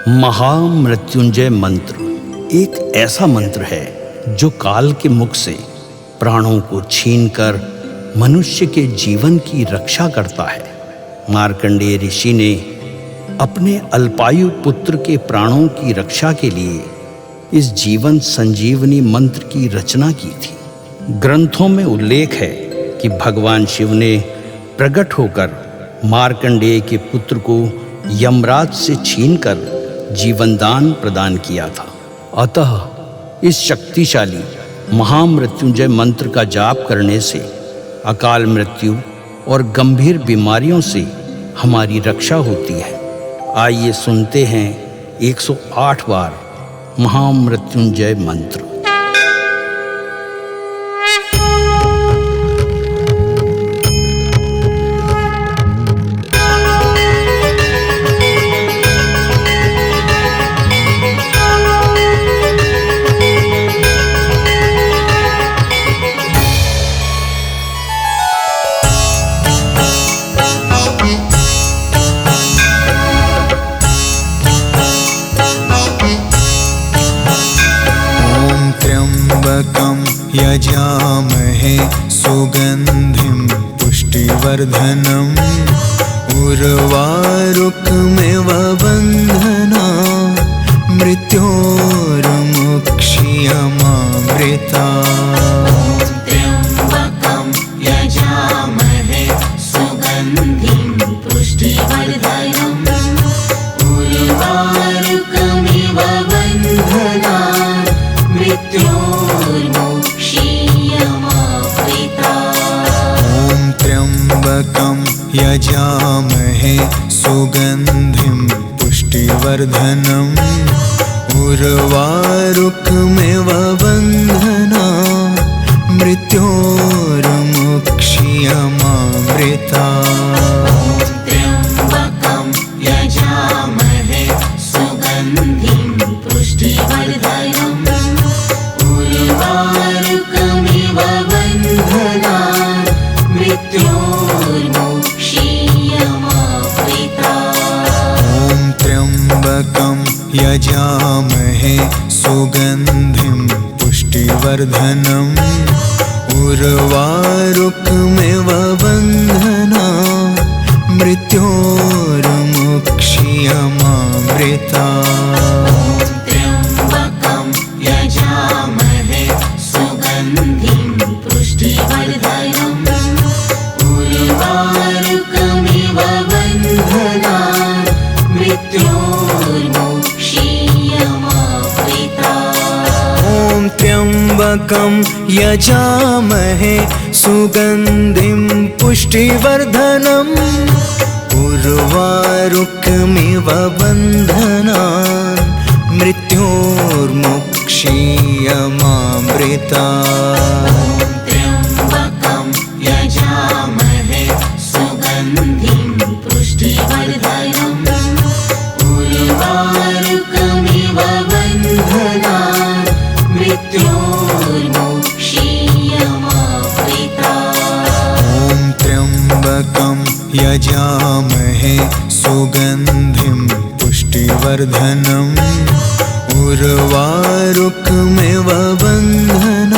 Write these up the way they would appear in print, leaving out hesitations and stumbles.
महामृत्युंजय मंत्र एक ऐसा मंत्र है जो काल के मुख से प्राणों को छीनकर मनुष्य के जीवन की रक्षा करता है। मार्कंडेय ऋषि ने अपने अल्पायु पुत्र के प्राणों की रक्षा के लिए इस जीवन संजीवनी मंत्र की रचना की थी। ग्रंथों में उल्लेख है कि भगवान शिव ने प्रकट होकर मार्कंडेय के पुत्र को यमराज से छीनकर जीवनदान प्रदान किया था। अतः इस शक्तिशाली महामृत्युंजय मंत्र का जाप करने से अकाल मृत्यु और गंभीर बीमारियों से हमारी रक्षा होती है। आइए सुनते हैं 108 बार महामृत्युंजय मंत्र। यजामहे सुगन्धिं पुष्टिवर्धनम् उर्वारुकमिव बन्धना मृत्योर्मुक्ष्यमामृता। त्र्यम्बकं यजामहे सुगन्धिं पुष्टिवर्धनम् उर्वारुकमिव बन्धना त्र्यम्बकं यजामहे सुगन्धिं पुष्टिवर्धनम् उर्वारुकमिव बन्धना मृत्योर्मुक्ष्यमामृता। त्र्यम्बकं यजामहे सुगन्धिं पुष्टिवर्धनम् उर्वारुकमिव बन्धना मृत्योर्मुक्ष्यमामृता। त्र्यम्बकं यजामहे सुगन्धिं पुष्टिवर्धनम् उर्वारुकमिव बन्धना मृत्योर्मुक्ष्यमामृता। त्र्यम्बकं यजामहे सुगन्धिं पुष्टिवर्धनम् उर्वारुकमिव बन्धना मृत्योर्मुक्ष्यमामृता। त्र्यम्बकं यजामहे सुगन्धिं पुष्टिवर्धनम् उर्वारुकमिव बन्धना मृत्योर्मुक्ष्यमामृता। त्र्यम्बकं यजामहे सुगन्धिं पुष्टिवर्धनम् उर्वारुकमिव बन्धना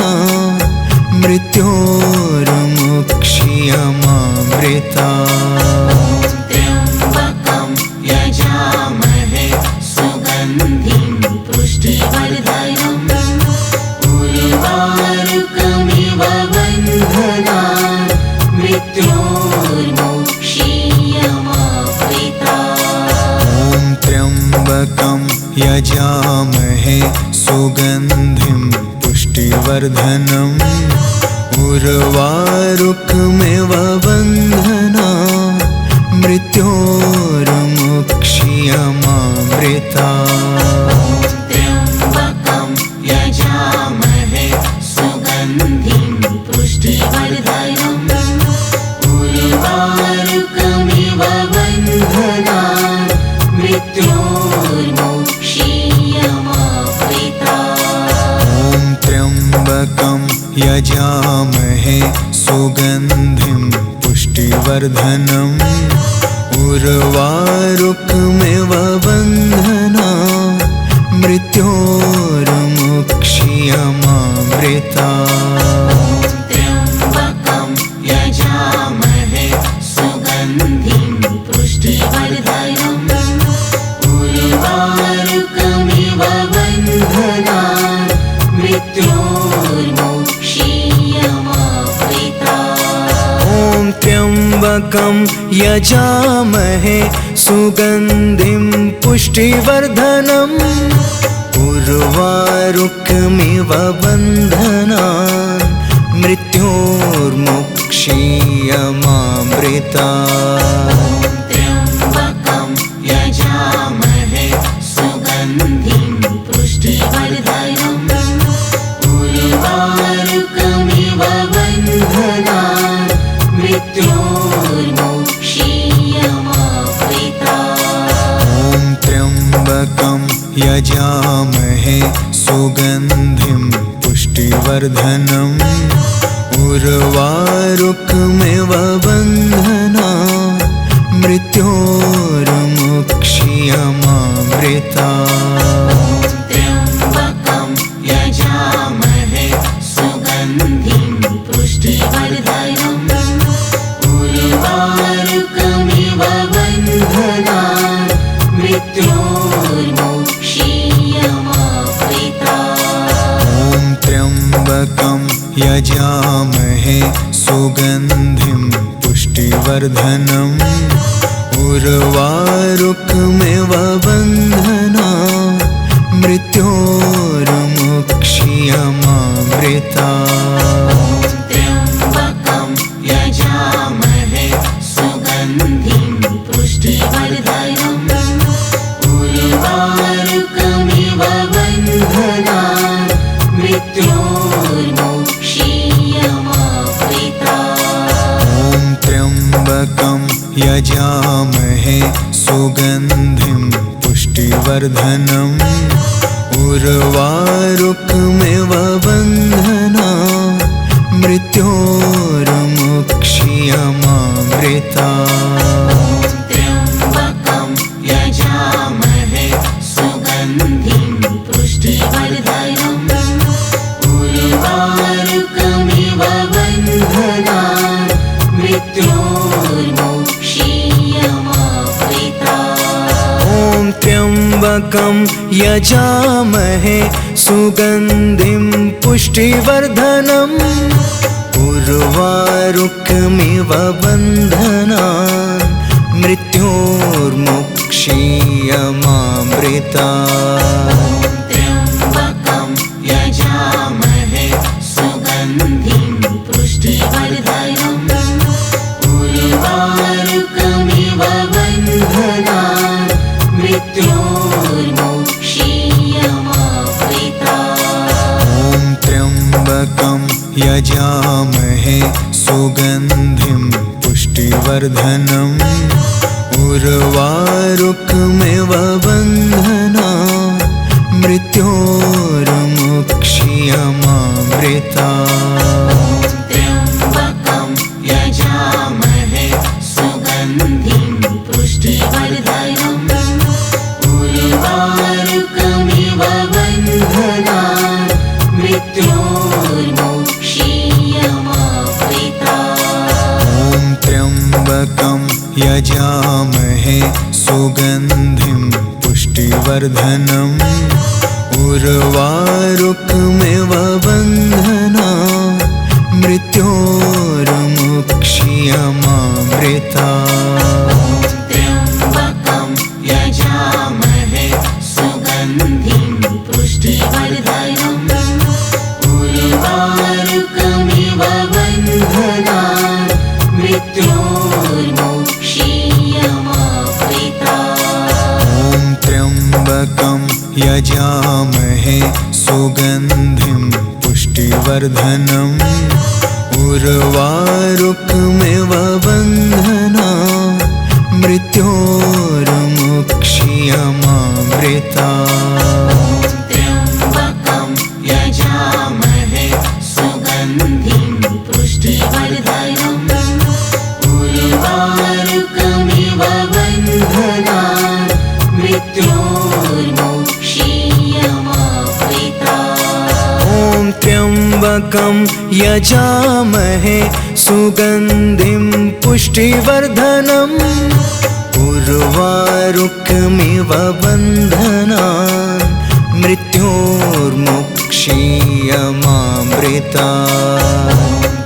मृत्योर्मुक्ष्यमामृता। त्र्यम्बकं यजामहे सुगन्धिं पुष्टिवर्धनम् उर्वारुकमिव बन्धना मृत्योर्मुक्ष्यमामृता। त्र्यम्बकं यजामहे सुगन्धिं पुष्टिवर्धनम् उर्वारुकमिव बन्धना मृत्योर्मुक्ष्यमामृता। त्र्यम्बकं यजामहे सुगन्धिं पुष्टिवर्धनम् उर्वारुकमिव बन्धना मृत्योर्मुक्ष्यमामृता। त्र्यम्बकं यजामहे सुगन्धिं पुष्टिवर्धनम् उर्वारुकमिव बन्धना मृत्योर्मुक्ष्यमामृता। त्र्यम्बकं यजामहे सुगन्धिं पुष्टिवर्धनम् उर्वारुकमिव बन्धना मृत्योर्मुक्षीयमामृता त्र्यम्बकं यजामहे सुगन्धिं पुष्टिवर्धनम् उर्वारुकमिव बन्धनान् मृत्योर्मुक्षीयमामृता ॐ त्र्यम्बकं यजामहे सुगन्धिं पुष्टिवर्धनम् उर्वारुकमिव बन्धनान् मृत्योर्मुक्षीयमामृता त्र्यम्बकं यजामहे सुगन्धिं पुष्टिवर्धनम् उर्वारुकमिव बन्धनान् मृत्योर्मुक्षीयमामृता ॐ त्र्यम्बकं यजामहे सुगन्धिं पुष्टिवर्धनम् उर्वारुकमिव बन्धनान् मृत्योर्मुक्षीयमामृता त्र्यम्बकं यजामहे सुगन्धिं पुष्टिवर्धनम् उर्वारुकमिव बन्धनान् मृत्योर्मुक्षीयमामृता ॐ त्र्यम्बकं यजामहे सुगन्धिं पुष्टिवर्धनम् उर्वारुकमिव बन्धनान् मृत्योर्मुक्षीयमामृता त्र्यम्बकं यजामहे सुगन्धिं पुष्टिवर्धनम् उर्वारुकमिव बन्धनान् मृत्योर्मुक्षीयमामृता ॐ त्र्यम्बकं यजामहे सुगन्धिं पुष्टिवर्धनम् उर्वारुकमिव बन्धनान् मृत्योर्मुक्षीयमामृता त्र्यम्बकं यजामहे सुगन्धिं पुष्टिवर्धनम् उर्वारुकमिव बन्धनान् मृत्योर्मुक्षीयमामृता ॐ त्र्यम्बकं यजामहे सुगन्धिं पुष्टिवर्धनम् उर्वारुकमिव बन्धनान् मृत्योर्मुक्षीयमामृता त्र्यम्बकं यजामहे सुगन्धिं पुष्टिवर्धनम् उर्वारुकमिव बन्धनान् मृत्योर्मुक्षीयमामृता ॐ त्र्यम्बकं यजामहे सुगन्धिं पुष्टिवर्धनम् उर्वारुकमिव बन्धनान् मृत्योर्मुक्षीयमामृता त्र्यम्बकं यजामहे सुगन्धिं पुष्टिवर्धनम् उर्वारुकमिव बन्धनान् मृत्योर्मुक्षीयमामृता ॐ त्र्यम्बकं यजामहे सुगन्धिं पुष्टिवर्धनम् उर्वारुकमिव बन्धनान् मृत्योर्मुक्षीयमामृता त्र्यम्बकं यजामहे सुगन्धिं पुष्टिवर्धनम् उर्वारुकमिव बन्धनान् मृत्योर्मुक्षीयमामृता ॐ त्र्यम्बकं यजामहे सुगन्धिं पुष्टिवर्धनम् उर्वारुकमिव बन्धनान् मृत्योर्मुक्षीयमामृता त्र्यम्बकं यजामहे सुगन्धिं पुष्टिवर्धनम् उर्वारुकमिव बन्धनान् मृत्योर्मुक्षीयमामृता त्र्यम्बकं यजामहे सुगन्धिं पुष्टिवर्धनम् उर्वारुकमिव बन्धनान् मृत्योर्मुक्षीयमामृतात्।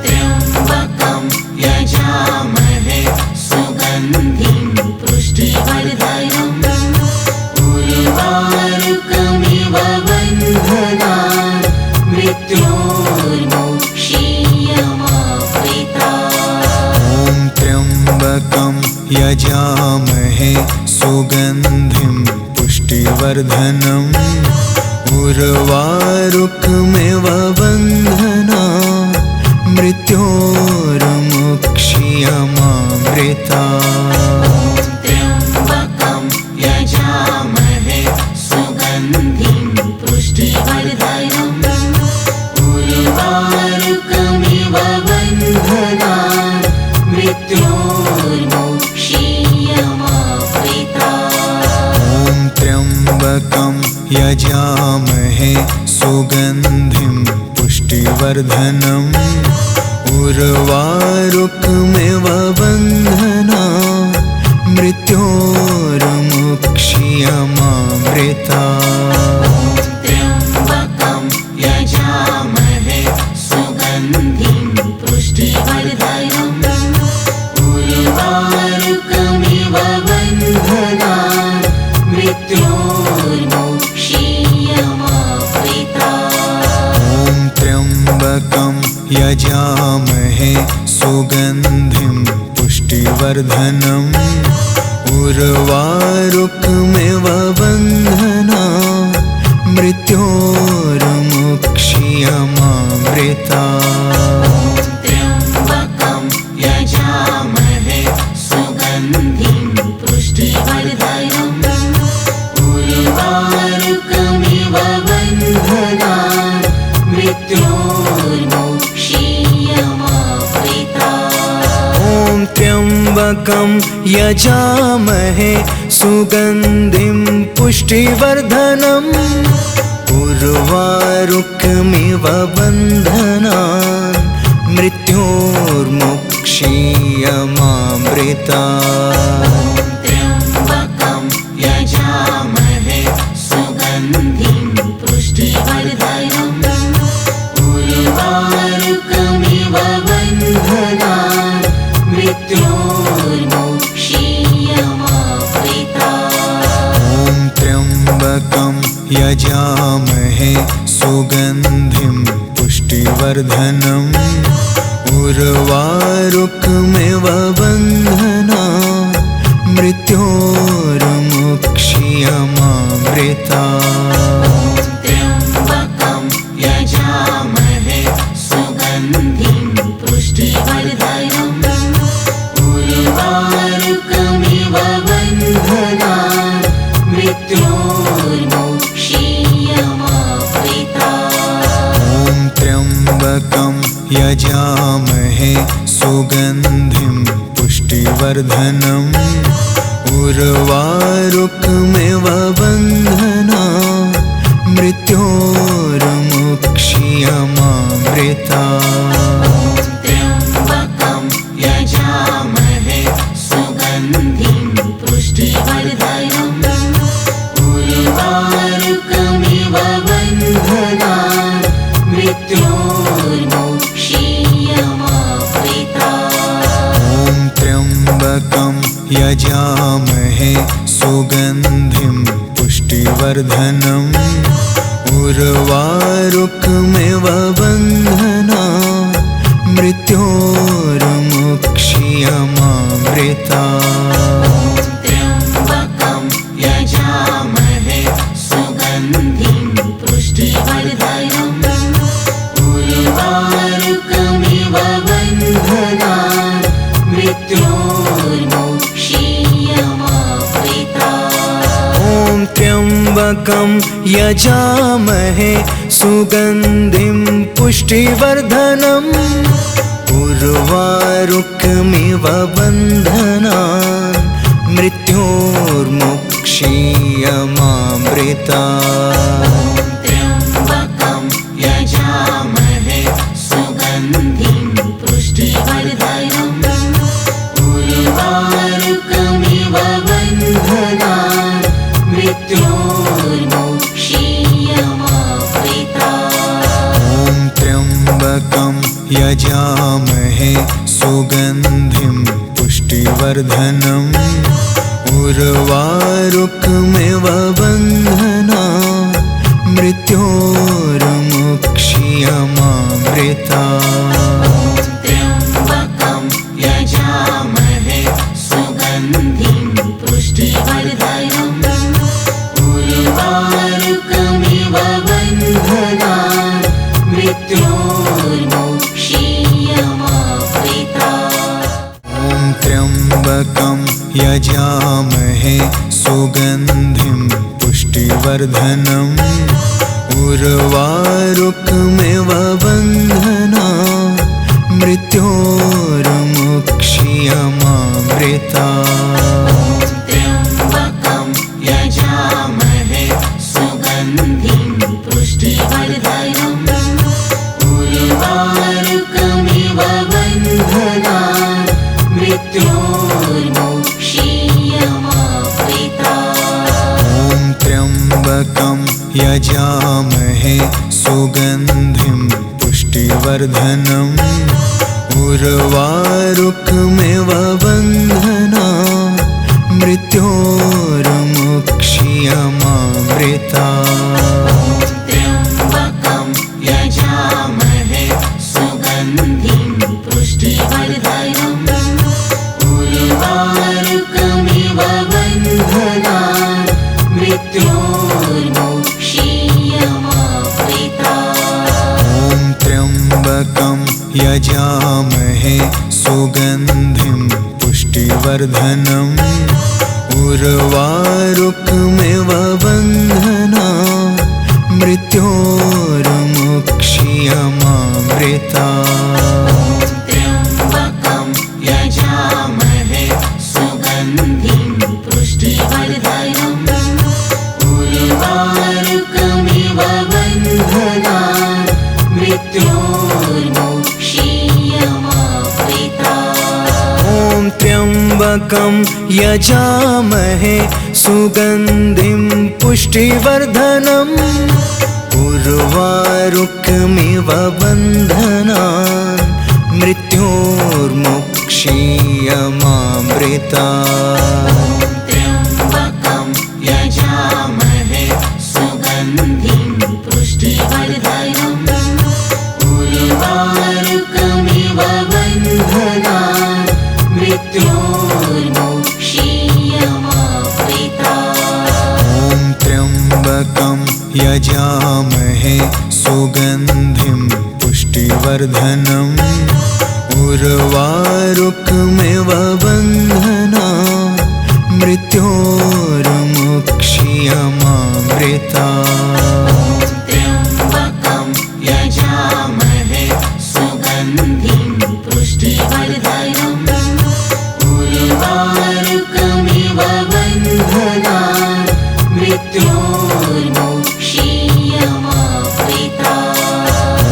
त्र्यम्बकं यजामहे सुगन्धिं पुष्टिवर्धनम् उर्वारुकमिव बन्धनान् मृत्योर्मुक्षीयमामृतात्। ॐ त्र्यम्बकं यजामहे सुगन्धिं पुष्टिवर्धनम् उर्वारुकमिव बन्धनान् मृत्योर्मुक्षीयमामृतात्। त्र्यम्बकं यजामहे सुगन्धिं पुष्टिवर्धनम् उर्वारुकमिव बन्धनान् मृत्योर्मुक्षीयमामृतात्। ॐ त्र्यम्बकं यजामहे सुगन्धिं पुष्टिवर्धनम् उर्वारुकमिव बन्धनान् मृत्योर्मुक्षीयमामृतात्। त्र्यम्बकं यजामहे सुगन्धिं पुष्टिवर्धनम् उर्वारुकमिव बन्धनान् मृत्योर्मुक्षीयमामृतात्। ॐ त्र्यम्बकं यजामहे सुगन्धिं पुष्टिवर्धनम् उर्वारुकमिव बन्धनान् मृत्योर्मुक्षीयमामृतात्। त्र्यम्बकं यजामहे सुगन्धिं पुष्टिवर्धनम् उर्वारुकमिव बन्धनान् मृत्योर्मुक्षीयमामृतात्। ॐ त्र्यम्बकं यजामहे सुगन्धिं पुष्टिवर्धनम् उर्वारुकमिव बन्धनान् मृत्योर्मुक्षीयमामृतात्। त्र्यम्बकं यजामहे सुगन्धिं पुष्टिवर्धनम् उर्वारुकमिव बन्धनान् मृत्योर्मुक्षीयमामृतात्। ॐ त्र्यम्बकं यजामहे सुगन्धिं पुष्टिवर्धनम् उर्वारुकमिव बन्धनान् मृत्योर्मुक्षीयमामृतात्। त्र्यम्बकं यजामहे सुगन्धिं पुष्टिवर्धनम् उर्वारुकमिव बन्धनान् मृत्योर्मुक्षीयमामृतात्। ॐ त्र्यम्बकं यजामहे सुगन्धिं पुष्टिवर्धनम् उर्वारुकमिव बन्धनान् मृत्योर्मुक्षीयमामृतात्। त्र्यम्बकं यजामहे सुगन्धिं पुष्टिवर्धनम् उर्वारुकमिव बन्धनान् मृत्योर्मुक्षीयमामृतात्। ॐ त्र्यम्बकं यजामहे सुगन्धिं पुष्टिवर्धनम् उर्वारुकमिव बन्धनान् मृत्योर्मुक्षीयमामृतात्। त्र्यम्बकं यजामहे सुगन्धिं पुष्टिवर्धनम् उर्वारुकमिव बन्धनान् मृत्योर्मुक्षीयमामृतात्। ॐ त्र्यम्बकं यजामहे सुगन्धिं पुष्टिवर्धनम् उर्वारुकमिव बन्धनान् मृत्योर्मुक्षीयमामृतात्। त्र्यम्बकं यजामहे मृत्योर्मोक्षीयमामृता। ॐ त्र्यम्बकं यजामहे सुगन्धिं पुष्टिवर्धनम् उर्वारुकमिव बन्धनान् मृत्योर्मुक्षीयमामृता। त्र्यम्बकं यजामहे सुगन्धिं पुष्टिवर्धनम् उर्वारुकमिव बन्धनान् मृत्योर्मुक्षीयमामृता। ॐ त्र्यम्बकं यजामहे सुगन्धिं पुष्टिवर्धनम् उर्वारुकमिव बन्धनान् मृत्योर्मुक्षीयमामृता। त्र्यम्बकं यजामहे सुगन्धिं पुष्टिवर्धनम् उर्वारुकमिव बन्धनान् मृत्योर्मुक्षीयमामृता। ॐ त्र्यम्बकं यजामहे सुगन्धिं पुष्टिवर्धनम् उर्वारुकमिव बन्धनान् मृत्योर्मुक्षीयमामृता। त्र्यम्बकं यजामहे सुगन्धिं पुष्टिवर्धनम् उर्वारुकमिव बन्धनान् मृत्योर्मुक्षीयमामृता। ॐ त्र्यम्बकं यजामहे सुगन्धिं पुष्टिवर्धनम् उर्वारुकमिव बन्धनान् मृत्योर्मुक्षीयमामृता। त्र्यम्बकं यजामहे सुगन्धिं पुष्टिवर्धनम् उर्वारुकमिव बन्धनान् मृत्योर्मुक्षीयमामृता। ॐ त्र्यम्बकं यजामहे सुगन्धिं पुष्टिवर्धनम् उर्वारुकमिव बन्धनान् मृत्योर्मुक्षीयमामृता। त्र्यम्बकं यजामहे सुगन्धिं पुष्टिवर्धनम् उर्वारुकमिव बन्धनान् मृत्योर्मुक्षीयमामृता। ॐ त्र्यम्बकं यजामहे सुगन्धिं पुष्टिवर्धनम् उर्वारुकमिव बन्धनान् मृत्योर्मुक्षीयमामृता। त्र्यम्बकं यजामहे सुगन्धिं पुष्टिवर्धनम् उर्वारुकमिव बन्धनान् मृत्योर्मुक्षीयमामृता।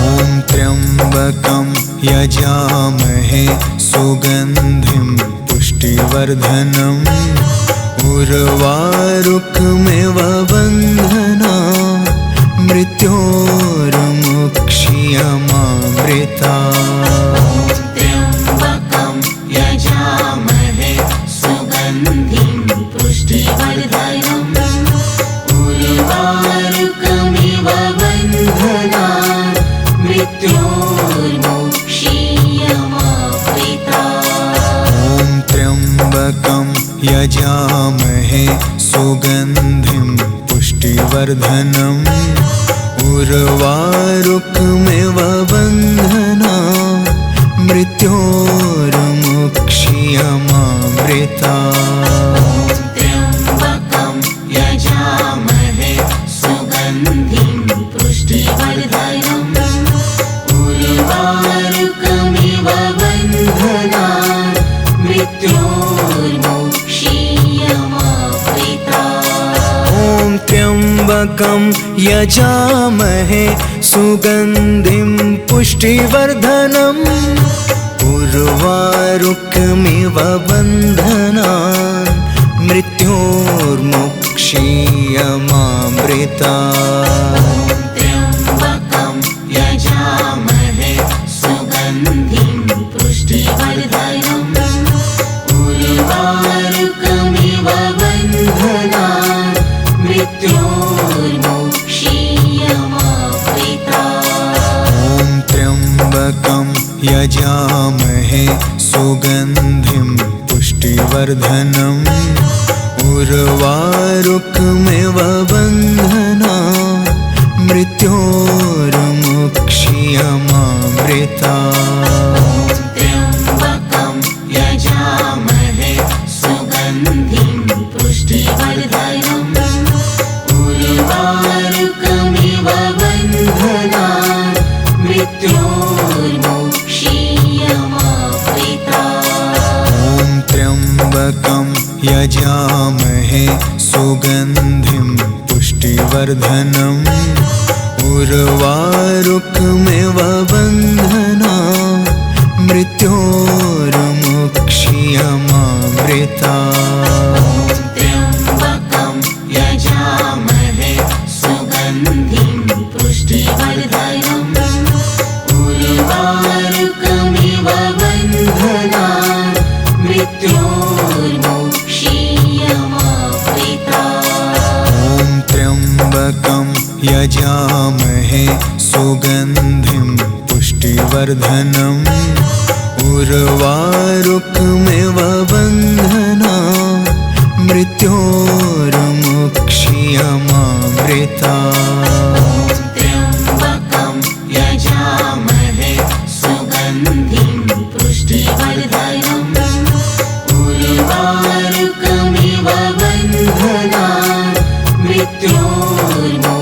ॐ त्र्यम्बकं यजामहे सुगन्धिं पुष्टिवर्धनम् उर्वारुकमिव बन्धनान् मृत्योर्मुक्षीयमामृता। त्र्यम्बकं यजामहे सुगन्धिं पुष्टिवर्धनम् उर्वारुकमिव बन्धनान् मृत्योर्मुक्षीयमामृता। ॐ त्र्यम्बकं यजामहे सुगन्धिं पुष्टिवर्धनम् उर्वारुकमिव बन्धनान् मृत्योर्मुक्षीयमामृता। त्र्यम्बकं यजामहे सुगन्धिं पुष्टिवर्धनम् उर्वारुकमिव बन्धनान् मृत्योर्मुक्षीयमामृता। ॐ त्र्यम्बकं यजामहे सुगन्धिं पुष्टिवर्धनम् उर्वारुकमिव बन्धनान् मृत्योर्मुक्षीयमामृता। त्र्यम्बकं यजामहे सुगन्धिं पुष्टिवर्धनम् उर्वारुकमिव बन्धनान् मृत्योर्मोक्षीयमावृतात्। ॐ त्र्यम्बकं यजामहे सुगन्धिं पुष्टिवर्धनम् उर्वारुकमिव बन्धनान् मृत्योर्मोक्षीयमावृतात्। त्र्यम्बकं यजामहे सुगन्धिं पुष्टिवर्धनम् उर्वारुकमिव बन्धनान् मृत्योर्मोक्षीयमावृतात्। ॐ त्र्यम्बकं यजामहे सुगन्धिं पुष्टिवर्धनम् उर्वारुकमिव बन्धनान् मृत्योर्मोक्षीयमावृतात्। त्र्यम्बकं यजामहे सुगन्धिं पुष्टिवर्धनम् उर्वारुकमिव बन्धनान् मृत्योर्मोक्षीयमावृतात्। ॐ त्र्यम्बकं यजामहे सुगन्धिं पुष्टिवर्धनम् उर्वारुकमिव बन्धनान् मृत्योर्मोक्षीयमावृतात्। त्र्यम्बकं यजामहे सुगन्धिं पुष्टिवर्धनम् उर्वारुकमिव बन्धनान् मृत्योर्मोक्षीयमावृतात्।